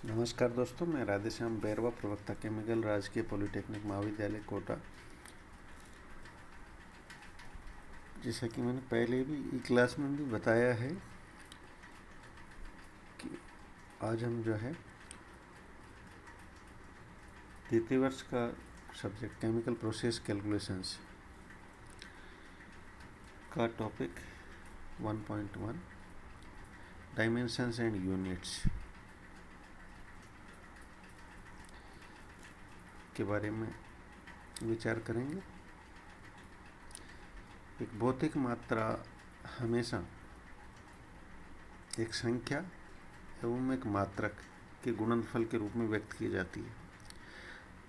नमस्कार दोस्तों, मैं राधेश्याम बैरवा, प्रवक्ता केमिकल, राजकीय पॉलिटेक्निक महाविद्यालय कोटा। जैसा कि मैंने पहले भी क्लास में भी बताया है कि आज हम जो है द्वितीय वर्ष का सब्जेक्ट केमिकल प्रोसेस कैलकुलेशंस का टॉपिक 1.1 डायमेंशंस एंड यूनिट्स के बारे में विचार करेंगे। एक भौतिक मात्रा हमेशा एक संख्या एवं एक मात्रक के गुणनफल के रूप में व्यक्त की जाती है।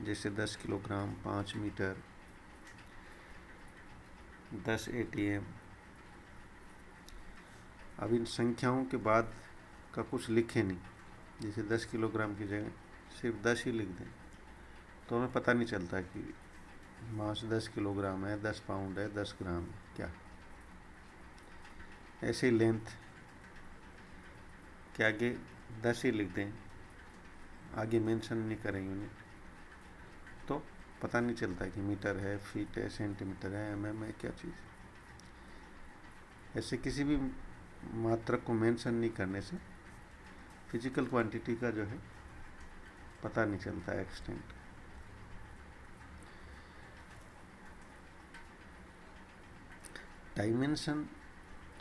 जैसे 10 किलोग्राम, 5 मीटर, 10 ATM। अब इन संख्याओं के बाद का कुछ लिखे नहीं, जैसे 10 किलोग्राम की जगह सिर्फ 10 ही लिख दें तो हमें पता नहीं चलता कि मास 10 किलोग्राम है, 10 पाउंड है, 10 ग्राम है क्या। ऐसे ही लेंथ के आगे 10 ही लिख दें, आगे मेंशन नहीं करें यूनिट, तो पता नहीं चलता कि मीटर है, फीट है, सेंटीमीटर है, mm है, क्या चीज़। ऐसे किसी भी मात्रक को मेंशन नहीं करने से फिजिकल क्वांटिटी का जो है पता नहीं चलता एक्सटेंट। डायमेंशन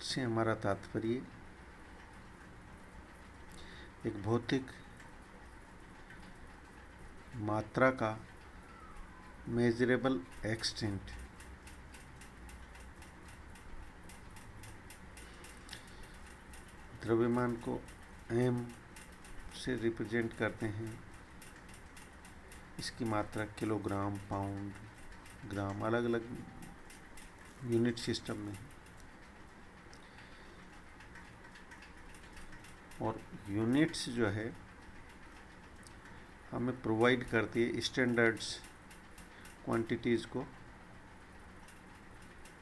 से हमारा तात्पर्य एक भौतिक मात्रा का मेजरेबल एक्सटेंट द्रव्यमान को m से रिप्रेजेंट करते हैं। इसकी मात्रा किलोग्राम, पाउंड, ग्राम अलग अलग यूनिट सिस्टम में है। और यूनिट्स जो है हमें प्रोवाइड करती है स्टैंडर्ड्स क्वांटिटीज़ को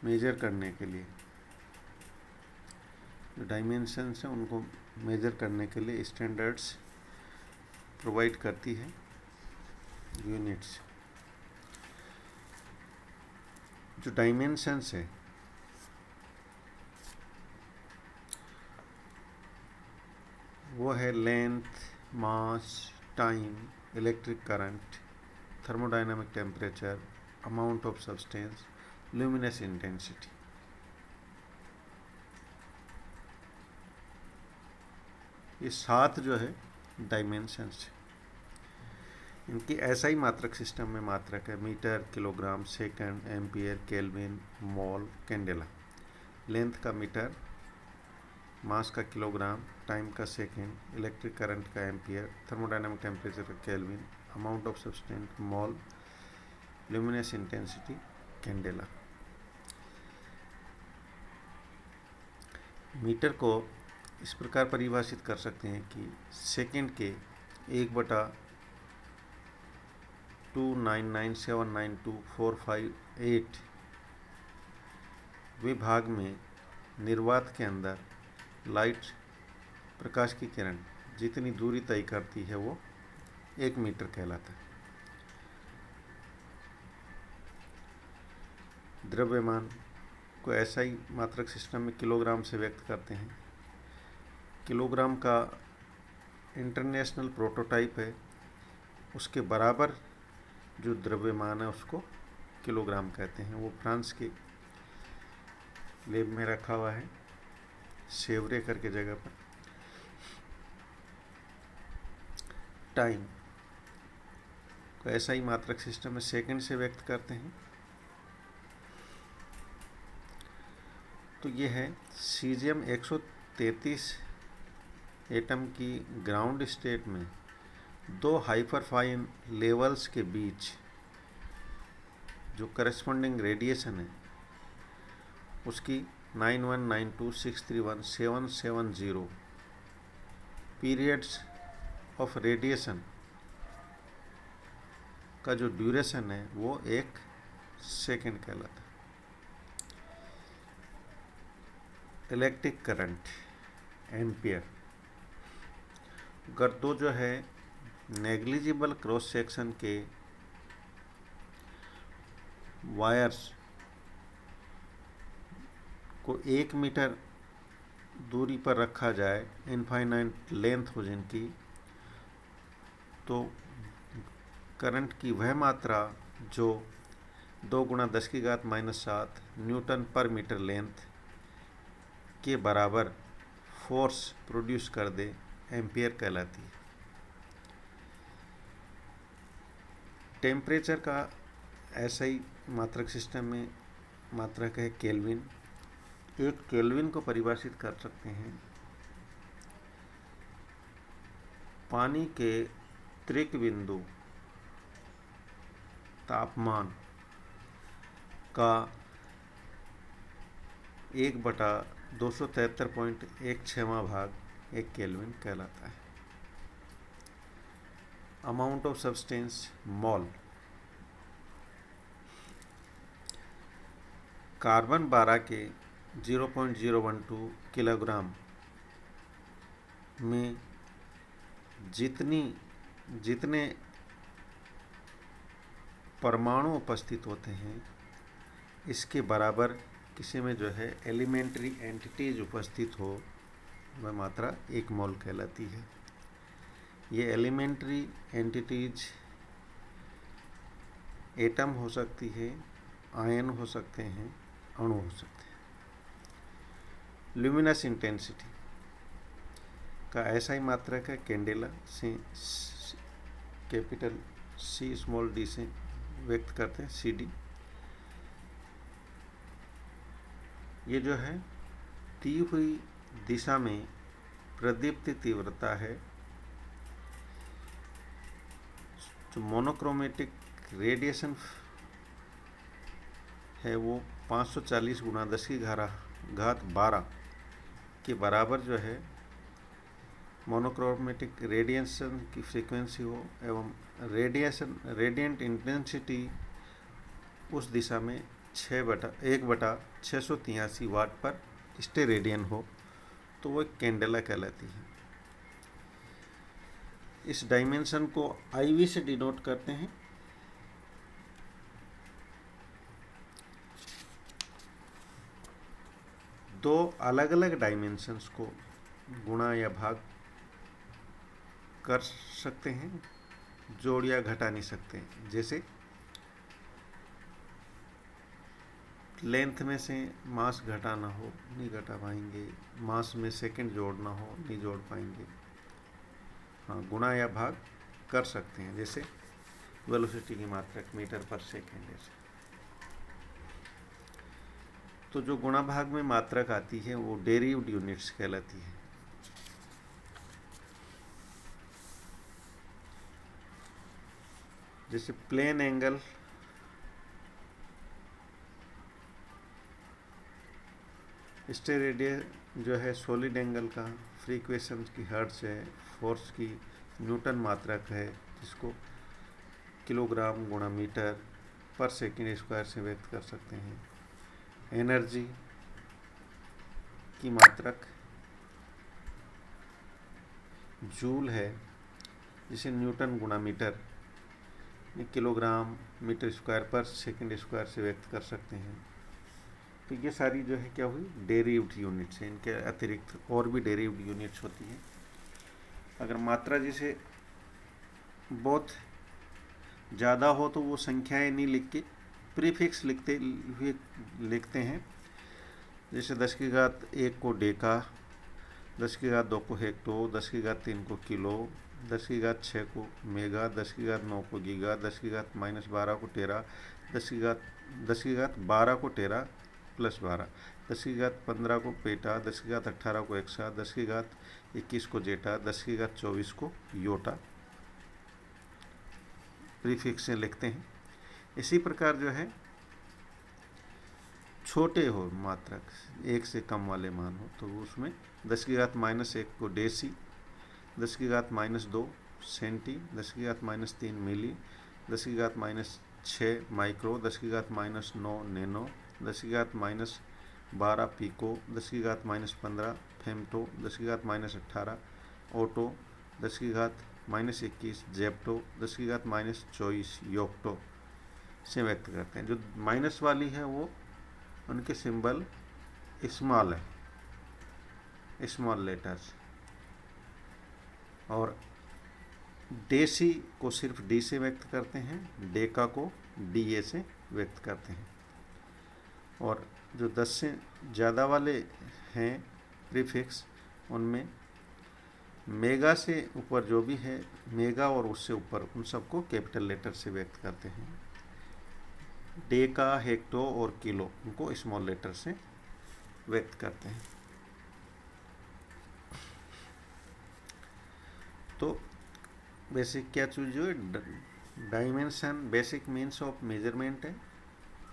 मेजर करने के लिए। जो डायमेंशंस हैं उनको मेजर करने के लिए स्टैंडर्ड्स प्रोवाइड करती है यूनिट्स। जो डायमेंशंस है वो है length, mass, time, electric current, thermodynamic temperature, amount of substance, luminous intensity. ये 7 जो है डायमेंशंस है। इनकी SI मात्रक सिस्टम में मात्रक है metre, kilogram, second, ampere, kelvin, mole, candela. Length का मीटर, मास का किलोग्राम, टाइम का सेकंड, इलेक्ट्रिक करंट का एम्पियर, थर्मोडायनामिक टेम्परेचर का kelvin, amount of substance mole, luminous intensity candela. Metre को इस प्रकार परिभाषित कर सकते हैं कि सेकंड के 1/299792458 विभाग में निर्वात के अंदर लाइट, प्रकाश की किरण जितनी दूरी तय करती है वो 1 मीटर कहलाता है। द्रव्यमान को SI मात्रक सिस्टम में किलोग्राम से व्यक्त करते हैं। किलोग्राम का इंटरनेशनल प्रोटोटाइप है, उसके बराबर जो द्रव्यमान है उसको किलोग्राम कहते हैं। वो फ्रांस के लैब में रखा हुआ है, सेवरे करके जगह पर। टाइम को SI मात्रक सिस्टम में सेकंड से व्यक्त करते हैं। तो ये है सीजियम 133 एटम की ग्राउंड स्टेट में 2 हाइपरफाइन लेवल्स के बीच जो करस्पॉन्डिंग रेडिएशन है उसकी 9192631770 पीरियड्स ऑफ रेडिएशन का जो ड्यूरेशन है वो 1 सेकेंड कहलाता है। इलेक्ट्रिक करंट एम्पियर, अगर दो जो है नेग्लिजिबल क्रॉस सेक्शन के वायर्स को 1 मीटर दूरी पर रखा जाए, इनफाइनाइट लेंथ हो जिनकी, तो करंट की वह मात्रा जो 2 गुणा 10⁻⁻7 न्यूटन पर मीटर लेंथ के बराबर फोर्स प्रोड्यूस कर दे, एम्पियर कहलाती है। टेम्परेचर का ऐसा ही मात्रक सिस्टम में मात्रक है केल्विन। एक केल्विन को परिभाषित कर सकते हैं पानी के त्रिक बिंदु तापमान का 1/273.16वां भाग एक केल्विन कहलाता है। Amount of substance mole. Carbon 12 के 0.012 किलोग्राम में जितने परमाणु उपस्थित होते हैं, इसके बराबर किसी में जो है एलिमेंट्री एंटिटीज उपस्थित हो, वह मात्रा 1 मोल कहलाती है। ये एलिमेंट्री एंटिटीज एटम हो सकती है, आयन हो सकते हैं, अणु हो सकते हैं। ल्यूमिनस इंटेंसिटी का ऐसा ही मात्रक है कैंडेला से कैपिटल सी स्मॉल डी से व्यक्त करते हैं, CD। ये जो है दी हुई दिशा में प्रदीप्त तीव्रता है। जो मोनोक्रोमेटिक रेडिएशन है वो 540 गुणा 10⁻12 के बराबर जो है मोनोक्रोमेटिक रेडिएशन की फ्रीक्वेंसी हो, एवं रेडिएंट इंटेंसिटी उस दिशा में 1/683 वाट पर स्टेरेडियन हो, तो वो एक कैंडेला कहलाती है। इस डायमेंशन को IV से डिनोट करते हैं। दो अलग अलग डायमेंशंस को गुणा या भाग कर सकते हैं, जोड़ या घटा नहीं सकते। जैसे लेंथ में से मास घटाना हो, नहीं घटा पाएंगे। मास में सेकंड जोड़ना हो, नहीं जोड़ पाएंगे। हाँ, गुणा या भाग कर सकते हैं, जैसे वेलोसिटी की मात्रक मीटर पर सेकेंड है। तो जो गुणा भाग में मात्रक आती है वो डेरिव्ड यूनिट्स कहलाती है। जैसे प्लेन एंगल स्टेरेडियन जो है सॉलिड एंगल का फ्रीक्वेशन की हर्ट्ज है, फोर्स की न्यूटन मात्रक है, जिसको किलोग्राम गुणा मीटर पर सेकंड स्क्वायर से व्यक्त कर सकते हैं। एनर्जी की मात्रक जूल है, जिसे न्यूटन गुणा मीटर किलोग्राम मीटर स्क्वायर पर सेकंड स्क्वायर से व्यक्त कर सकते हैं। तो ये सारी जो है क्या हुई, डेरिव्ड यूनिट्स हैं। इनके अतिरिक्त और भी डेरिव्ड यूनिट्स होती हैं। अगर मात्रा जैसे बहुत ज़्यादा हो तो वो संख्याएं नहीं लिख के प्रीफिक्स लिखते हैं। जैसे 10⁻1 को डेका, 10⁻2 को हेक्टो, 10⁻3 को किलो, 10⁻6 को मेगा, 10⁻9 को गीगा, 10⁻12 को टेरा, 10⁻12 को टेरा प्लस 12, 10⁻15 को पेटा, 10⁻18 को एक्सा, 10⁻21 को जेटा, 10⁻24 को योटा प्रीफिक्स से लिखते हैं। इसी प्रकार जो है छोटे हो मात्रक, 1 से कम वाले मान हो, तो उसमें 10⁻−1 को deci, 10⁻−2 centi, 10⁻−3 milli, 10⁻−6 micro, 10⁻−9 nano, 10⁻−12 pico, 10⁻−15 femto, 10⁻−18 atto, -21 zepto, 10⁻24 yocto से व्यक्त करते हैं। जो माइनस वाली है वो उनके सिंबल स्मॉल है, स्मॉल लेटर्स। और डेसी को सिर्फ डी से व्यक्त करते हैं, डेका को डीए से व्यक्त करते हैं। और जो 10 से ज़्यादा वाले हैं प्रीफिक्स, उनमें मेगा से ऊपर जो भी है, मेगा और उससे ऊपर, उन सबको कैपिटल लेटर से व्यक्त करते हैं। डेका, हेक्टो और किलो उनको स्मॉल लेटर से व्यक्त करते हैं। तो बेसिक क्या चीज़ जो है, dimension basic means of measurement है,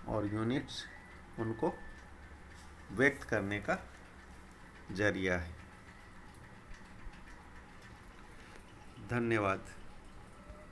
और यूनिट्स उनको व्यक्त करने का जरिया है। धन्यवाद।